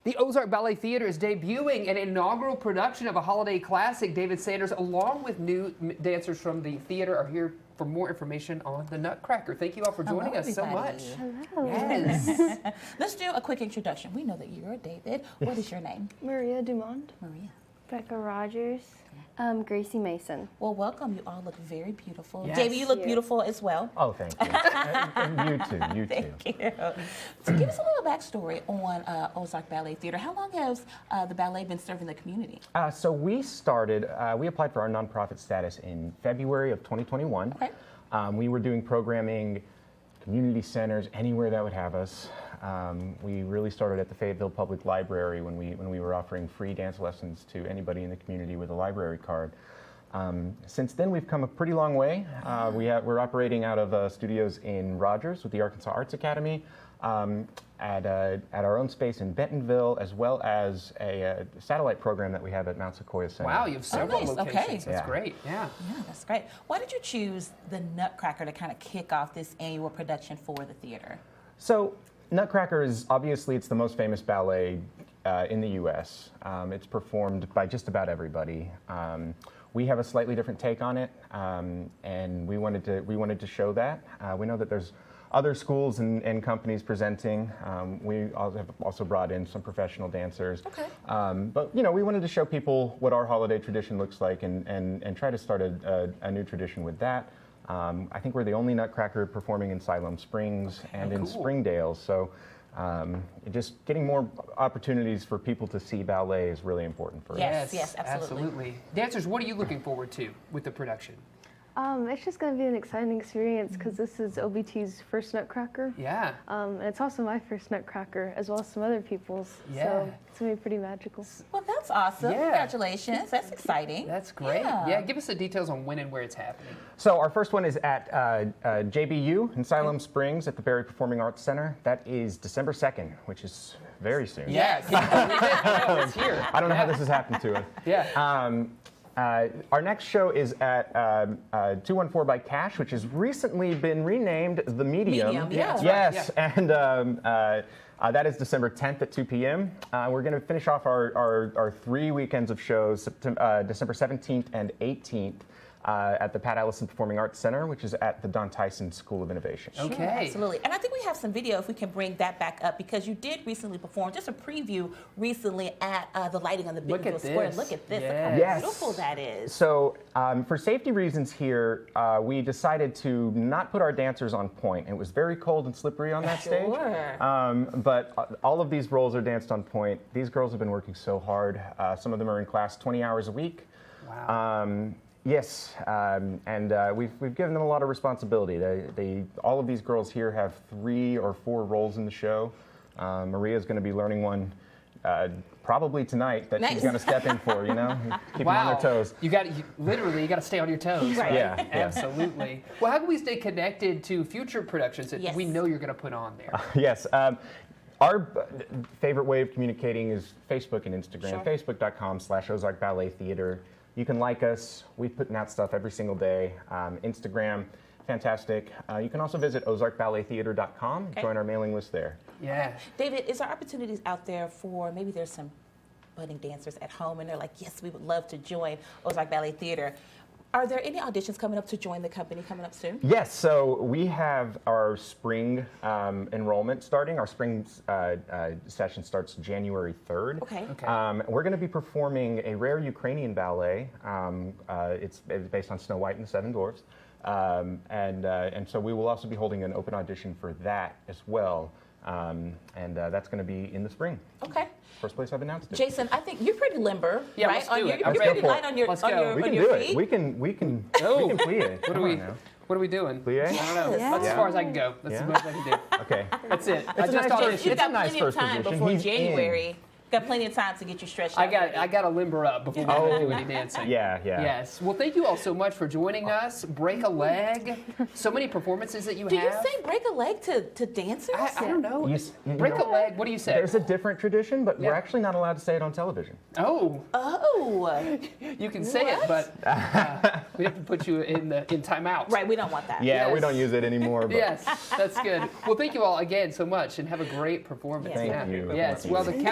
The Ozark Ballet Theater is debuting an inaugural production of a holiday classic. David Sanders, along with new dancers from the theater, are here for more information on the Nutcracker. Thank you all for joining us so much. Hello. Yes. Let's do a quick introduction. We know that you're David. What is your name? Maria Dumont. Maria. Becca Rogers. Gracie Mason. Well, welcome. You all look very beautiful. Yes. David, you look beautiful as well. Oh, thank you. And you too, you too. Thank you. So give us a little backstory on Ozark Ballet Theater. How long has the ballet been serving the community? So we started, we applied for our nonprofit status in February of 2021. Okay. We were doing programming, community centers, anywhere that would have us. We really started at the Fayetteville Public Library when we were offering free dance lessons to anybody in the community with a library card. Since then, we've come a pretty long way. We're operating out of studios in Rogers with the Arkansas Arts Academy, at our own space in Bentonville, as well as a satellite program that we have at Mount Sequoia Center. Wow, you have several nice. locations. Okay. That's Yeah. great. Yeah. Yeah, that's great. Why did you choose the Nutcracker to kind of kick off this annual production for the theater? So Nutcracker is obviously it's the most famous ballet in the U.S. It's performed by just about everybody. We have a slightly different take on it, and we wanted to show that. We know that there's other schools and companies presenting. We have also brought in some professional dancers. Okay. But you know, we wanted to show people what our holiday tradition looks like and try to start a new tradition with that. I think we're the only Nutcracker performing in Siloam Springs and in cool. Springdale. So just getting more opportunities for people to see ballet is really important for us. Yes, absolutely. Dancers, what are you looking forward to with the production? It's just going to be an exciting experience because this is OBT's first Nutcracker. Yeah. And it's also my first Nutcracker, as well as some other people's. Yeah. So it's going to be pretty magical. Well, that's awesome. Yeah. Congratulations. That's exciting. That's great. Yeah. Yeah, give us the details on when and where it's happening. So our first one is at JBU in Siloam Springs at the Barry Performing Arts Center. That is December 2nd, which is very soon. Yeah, can you believe it? No, it's here. I don't know how this has happened to us. Yeah. Our next show is at 214 by Cash, which has recently been renamed The Medium. Medium, yeah. That's right, Yes, and that is December 10th at 2 p.m. We're going to finish off our 3 weekends of shows, December 17th and 18th. At the Pat Allison Performing Arts Center, which is at the Don Tyson School of Innovation. Okay. Sure, absolutely. And I think we have some video if we can bring that back up because you did recently perform, just a preview recently at the lighting on the Bentonville Square. this. Look at this. Yes. Look how Yes. beautiful that is. So for safety reasons here, we decided to not put our dancers on point. It was very cold and slippery on that stage. Sure. But all of these roles are danced on point. These girls have been working so hard. Some of them are in class 20 hours a week. Wow. Yes, and we've given them a lot of responsibility. All of these girls here have 3 or 4 roles in the show. Maria's going to be learning one probably tonight that she's going to step in for. You know, keep them on their toes. You got literally you got to stay on your toes. Right. Yeah, yeah. Absolutely. Well, how can we stay connected to future productions that Yes. we know you're going to put on there? Yes. Our favorite way of communicating is Facebook and Instagram. Sure. Facebook.com/Ozark Ballet Theater. You can like us. We're putting out stuff every single day. Instagram, fantastic. You can also visit ozarkballettheater.com and join our mailing list there. Yeah. David, is there opportunities out there for maybe there's some budding dancers at home and they're like, yes, we would love to join Ozark Ballet Theater. Are there any auditions coming up to join the company coming up soon? Yes, so we have our spring enrollment starting. Our spring session starts January 3rd. Okay. We're going to be performing a rare Ukrainian ballet. It's based on Snow White and the Seven Dwarfs. And so we will also be holding an open audition for that as well. That's going to be in the spring. Okay. First place I've announced it. Jason, I think you're pretty limber, Yeah, right? let's do it. You're Let's pretty go for light it. on your Let's on go. your, We on can your do feet. it. We can Oh. plie. What are we doing? Plie? I don't know. Yes. That's as far as I can go. That's Yeah. as much as I can do. Okay. That's it. I It's a just nice auditioned. first- You've It's a got nice plenty of first time position. before He's in. January. Got plenty of time to get you stretched out. I got to limber up before we do any dancing. Yeah. Yes. Well, thank you all so much for joining us. Break a leg. So many performances that you Do have. you say break a leg to dancers? I don't know. You Break know, a leg. What do you say? There's a different tradition, but Yeah. we're actually not allowed to say it on television. Oh, Oh, you can say it, but we have to put you in timeout. right. We don't want that. Yeah, we Yes. don't use it anymore. But Yes, that's good. Well, thank you all again so much, and have a great performance. Yes. Thank you. Yes. Thank Well, you. the